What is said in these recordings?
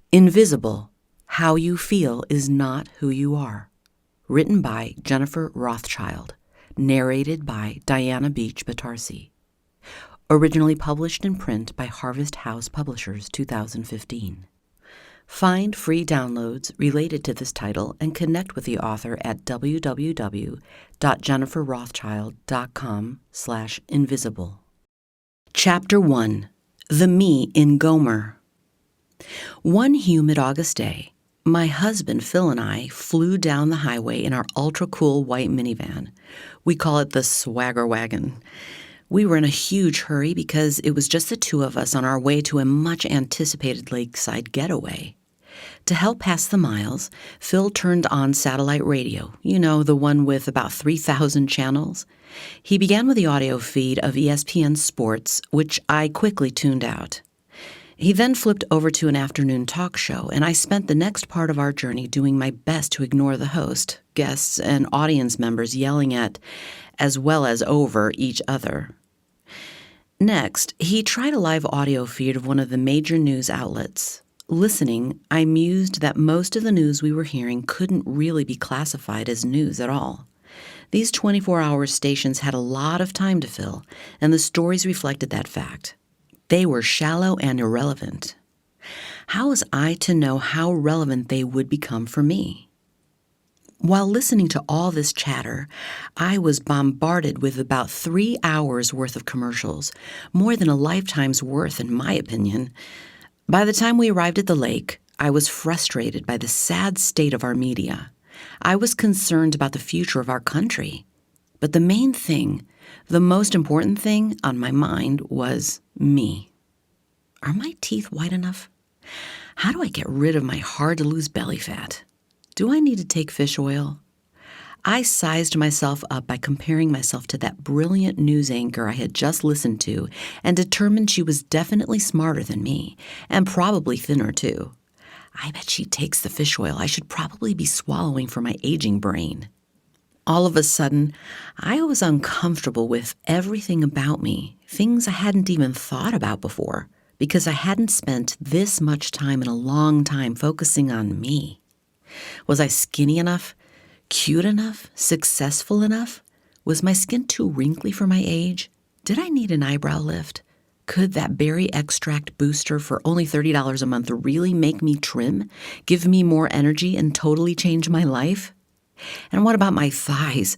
Invisible, How You Feel Is Not Who You Are. Written by Jennifer Rothschild. Narrated by Diana Beach Batarsi. Originally published in print by Harvest House Publishers, 2015. Find free downloads related to this title and connect with the author at www.jenniferrothschild.com/invisible. Chapter 1. The Me in Gomer. One humid August day, my husband Phil and I flew down the highway in our ultra-cool white minivan. We call it the Swagger Wagon. We were in a huge hurry because it was just the two of us on our way to a much-anticipated lakeside getaway. To help pass the miles, Phil turned on satellite radio, the one with about 3,000 channels. He began with the audio feed of ESPN Sports, which I quickly tuned out. He then flipped over to an afternoon talk show, and I spent the next part of our journey doing my best to ignore the host, guests, and audience members yelling at, as well as over, each other. Next, he tried a live audio feed of one of the major news outlets. Listening, I mused that most of the news we were hearing couldn't really be classified as news at all. These 24-hour stations had a lot of time to fill, and the stories reflected that fact. They were shallow and irrelevant. How was I to know how relevant they would become for me? While listening to all this chatter, I was bombarded with about 3 hours worth of commercials, more than a lifetime's worth in my opinion. By the time we arrived at the lake, I was frustrated by the sad state of our media. I was concerned about the future of our country. But the main thing, the most important thing on my mind was me. Are my teeth white enough? How do I get rid of my hard-to-lose belly fat? Do I need to take fish oil? I sized myself up by comparing myself to that brilliant news anchor I had just listened to and determined she was definitely smarter than me, and probably thinner too. I bet she takes the fish oil I should probably be swallowing for my aging brain. All of a sudden, I was uncomfortable with everything about me, things I hadn't even thought about before, because I hadn't spent this much time in a long time focusing on me. Was I skinny enough? Cute enough? Successful enough? Was my skin too wrinkly for my age? Did I need an eyebrow lift? Could that berry extract booster for only $30 a month really make me trim, give me more energy, and totally change my life? And what about my thighs?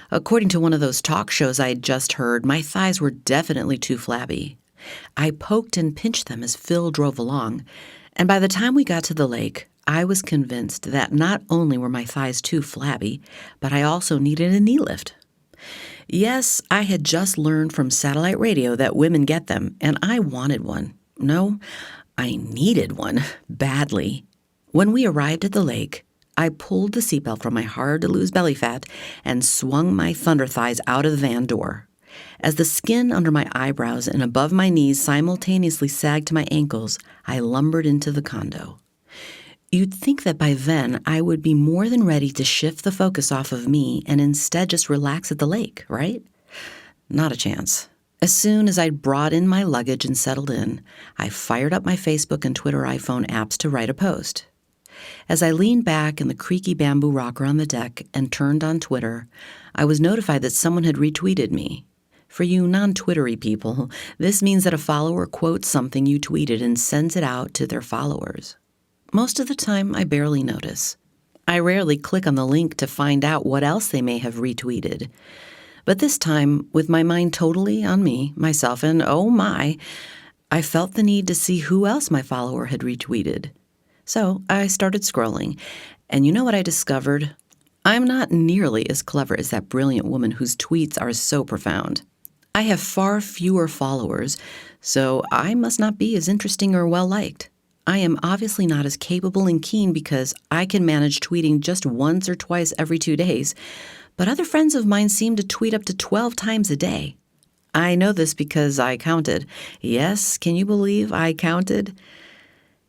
According to one of those talk shows I had just heard, my thighs were definitely too flabby. I poked and pinched them as Phil drove along, and by the time we got to the lake, I was convinced that not only were my thighs too flabby, but I also needed a knee lift. Yes, I had just learned from satellite radio that women get them, and I wanted one. No, I needed one, badly. When we arrived at the lake, I pulled the seatbelt from my hard-to-lose belly fat and swung my thunder thighs out of the van door. As the skin under my eyebrows and above my knees simultaneously sagged to my ankles, I lumbered into the condo. You'd think that by then I would be more than ready to shift the focus off of me and instead just relax at the lake, right? Not a chance. As soon as I'd brought in my luggage and settled in, I fired up my Facebook and Twitter iPhone apps to write a post. As I leaned back in the creaky bamboo rocker on the deck and turned on Twitter, I was notified that someone had retweeted me. For you non-Twittery people, this means that a follower quotes something you tweeted and sends it out to their followers. Most of the time, I barely notice. I rarely click on the link to find out what else they may have retweeted. But this time, with my mind totally on me, myself, and oh my, I felt the need to see who else my follower had retweeted. So I started scrolling, and you know what I discovered? I'm not nearly as clever as that brilliant woman whose tweets are so profound. I have far fewer followers, so I must not be as interesting or well-liked. I am obviously not as capable and keen because I can manage tweeting just once or twice every 2 days, but other friends of mine seem to tweet up to 12 times a day. I know this because I counted. Yes, can you believe I counted?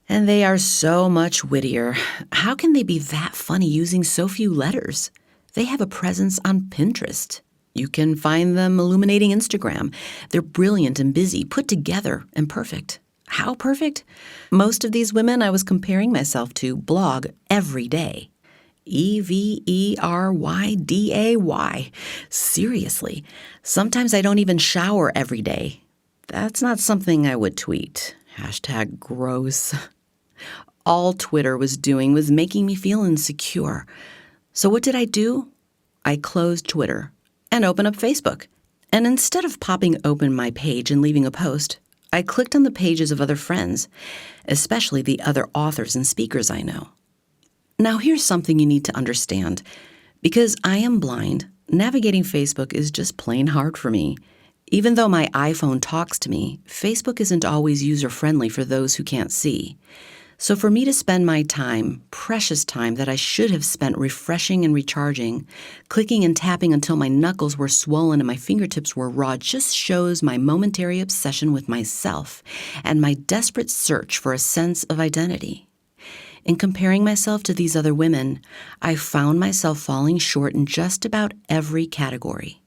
And they are so much wittier. How can they be that funny using so few letters? They have a presence on Pinterest. You can find them illuminating Instagram. They're brilliant and busy, put together and perfect. How perfect? Most of these women I was comparing myself to blog every day. Everyday. Seriously, sometimes I don't even shower every day. That's not something I would tweet. Hashtag gross. All Twitter was doing was making me feel insecure. So what did I do? I closed Twitter and opened up Facebook. And instead of popping open my page and leaving a post, I clicked on the pages of other friends, especially the other authors and speakers I know. Now here's something you need to understand. Because I am blind, navigating Facebook is just plain hard for me. Even though my iPhone talks to me, Facebook isn't always user-friendly for those who can't see. So for me to spend my time, precious time that I should have spent refreshing and recharging, clicking and tapping until my knuckles were swollen and my fingertips were raw, just shows my momentary obsession with myself and my desperate search for a sense of identity. In comparing myself to these other women, I found myself falling short in just about every category.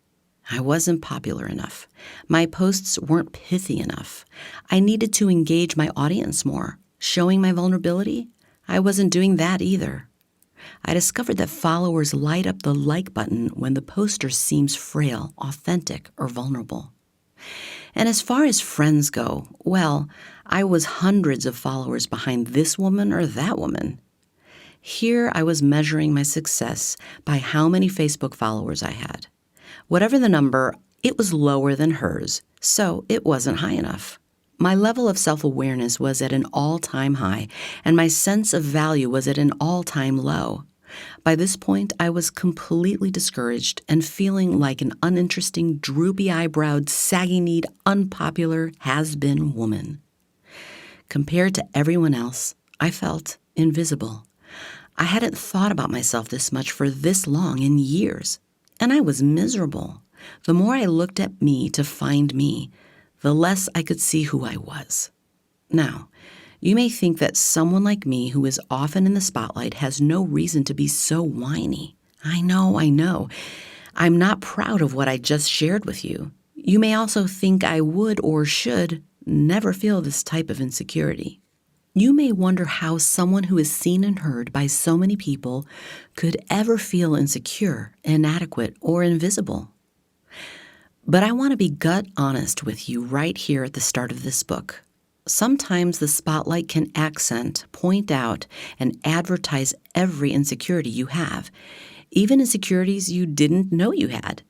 I wasn't popular enough. My posts weren't pithy enough. I needed to engage my audience more. Showing my vulnerability? I wasn't doing that either. I discovered that followers light up the like button when the poster seems frail, authentic, or vulnerable. And as far as friends go, well, I was hundreds of followers behind this woman or that woman. Here I was measuring my success by how many Facebook followers I had. Whatever the number, it was lower than hers, so it wasn't high enough. My level of self-awareness was at an all-time high, and my sense of value was at an all-time low. By this point, I was completely discouraged and feeling like an uninteresting, droopy-eyebrowed, saggy-kneed, unpopular, has-been woman. Compared to everyone else, I felt invisible. I hadn't thought about myself this much for this long in years, and I was miserable. The more I looked at me to find me, the less I could see who I was. Now, you may think that someone like me who is often in the spotlight has no reason to be so whiny. I know. I'm not proud of what I just shared with you. You may also think I would or should never feel this type of insecurity. You may wonder how someone who is seen and heard by so many people could ever feel insecure, inadequate, or invisible. But I want to be gut honest with you right here at the start of this book. Sometimes the spotlight can accent, point out, and advertise every insecurity you have, even insecurities you didn't know you had.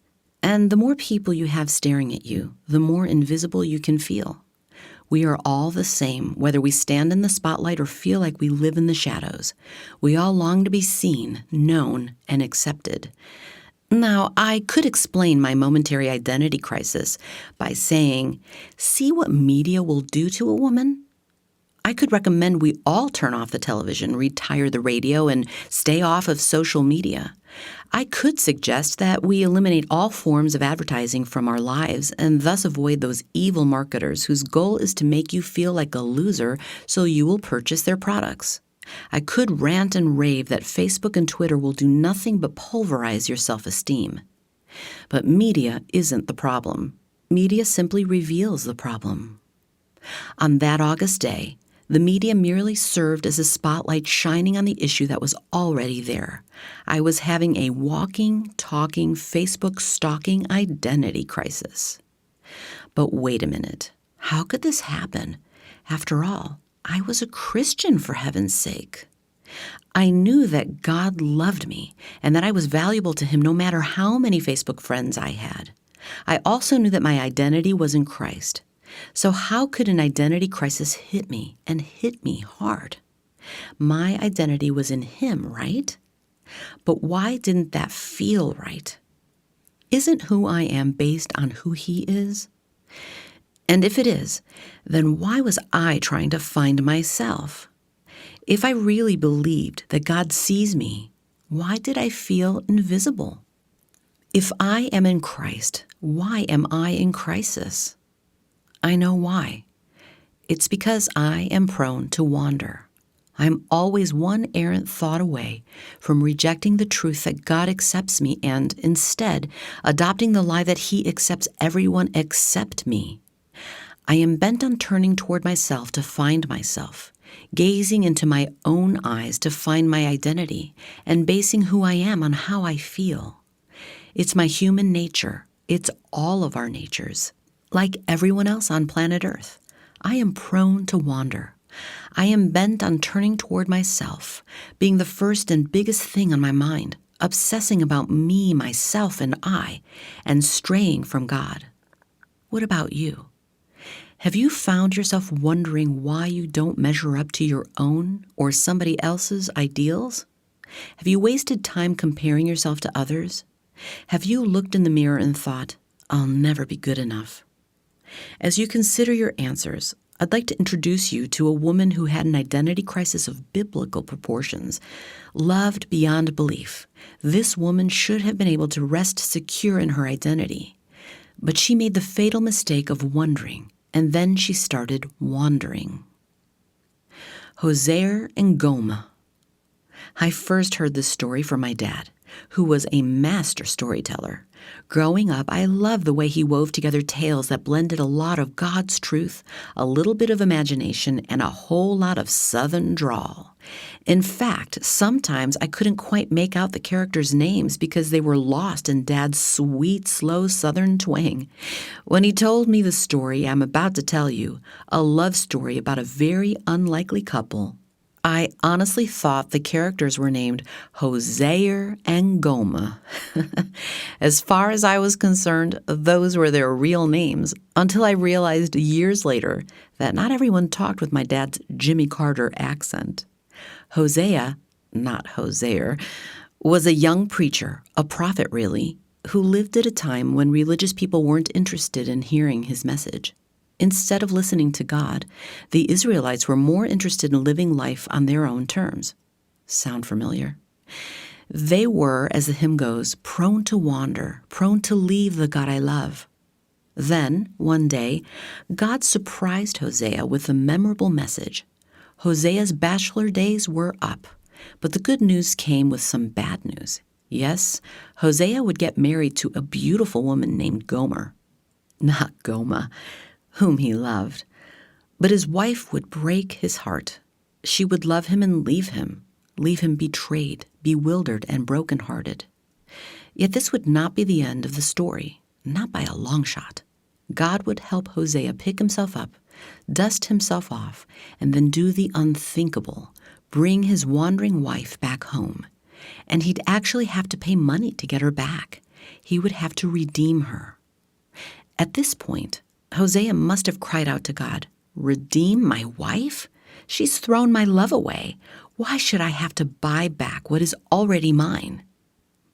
And the more people you have staring at you, the more invisible you can feel. We are all the same, whether we stand in the spotlight or feel like we live in the shadows. We all long to be seen, known, and accepted. Now, I could explain my momentary identity crisis by saying, see what media will do to a woman? I could recommend we all turn off the television, retire the radio, and stay off of social media. I could suggest that we eliminate all forms of advertising from our lives and thus avoid those evil marketers whose goal is to make you feel like a loser so you will purchase their products. I could rant and rave that Facebook and Twitter will do nothing but pulverize your self-esteem. But media isn't the problem. Media simply reveals the problem. On that August day, the media merely served as a spotlight shining on the issue that was already there. I was having a walking, talking, Facebook stalking identity crisis. But wait a minute. How could this happen? After all, I was a Christian, for heaven's sake. I knew that God loved me and that I was valuable to him no matter how many Facebook friends I had. I also knew that my identity was in Christ. So how could an identity crisis hit me and hit me hard? My identity was in him, right? But why didn't that feel right? Isn't who I am based on who he is? And if it is, then why was I trying to find myself? If I really believed that God sees me, why did I feel invisible? If I am in Christ, why am I in crisis? I know why. It's because I am prone to wander. I'm always one errant thought away from rejecting the truth that God accepts me and, instead, adopting the lie that he accepts everyone except me. I am bent on turning toward myself to find myself, gazing into my own eyes to find my identity, and basing who I am on how I feel. It's my human nature. It's all of our natures. Like everyone else on planet Earth, I am prone to wander. I am bent on turning toward myself, being the first and biggest thing on my mind, obsessing about me, myself, and I, and straying from God. What about you? Have you found yourself wondering why you don't measure up to your own or somebody else's ideals? Have you wasted time comparing yourself to others? Have you looked in the mirror and thought, I'll never be good enough? As you consider your answers, I'd like to introduce you to a woman who had an identity crisis of biblical proportions. Loved beyond belief, this woman should have been able to rest secure in her identity. But she made the fatal mistake of wondering, and then she started wandering. Hosea and Goma. I first heard this story from my dad, who was a master storyteller. Growing up, I loved the way he wove together tales that blended a lot of God's truth, a little bit of imagination, and a whole lot of Southern drawl. In fact, sometimes I couldn't quite make out the characters' names because they were lost in Dad's sweet, slow Southern twang. When he told me the story I'm about to tell you, a love story about a very unlikely couple, I honestly thought the characters were named Hosea and Goma. As far as I was concerned, those were their real names, until I realized years later that not everyone talked with my dad's Jimmy Carter accent. Hosea, not Hosea, was a young preacher, a prophet really, who lived at a time when religious people weren't interested in hearing his message. Instead of listening to God, the Israelites were more interested in living life on their own terms. Sound familiar? They were, as the hymn goes, prone to wander, prone to leave the God I love. Then, one day, God surprised Hosea with a memorable message. Hosea's bachelor days were up, but the good news came with some bad news. Yes, Hosea would get married to a beautiful woman named Gomer. Not Goma, whom he loved. But his wife would break his heart. She would love him and leave him betrayed, bewildered, and brokenhearted. Yet this would not be the end of the story, not by a long shot. God would help Hosea pick himself up, dust himself off, and then do the unthinkable, bring his wandering wife back home. And he'd actually have to pay money to get her back. He would have to redeem her. At this point, Hosea must have cried out to God, "Redeem my wife? She's thrown my love away. Why should I have to buy back what is already mine?"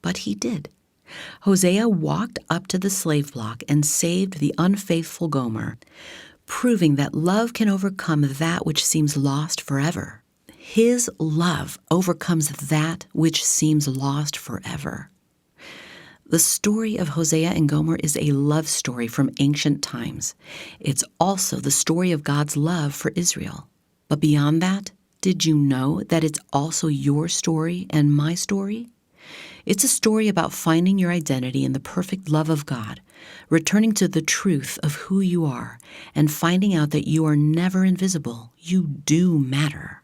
But he did. Hosea walked up to the slave block and saved the unfaithful Gomer, proving that love can overcome that which seems lost forever. His love overcomes that which seems lost forever. The story of Hosea and Gomer is a love story from ancient times. It's also the story of God's love for Israel. But beyond that, did you know that it's also your story and my story? It's a story about finding your identity in the perfect love of God, returning to the truth of who you are, and finding out that you are never invisible. You do matter.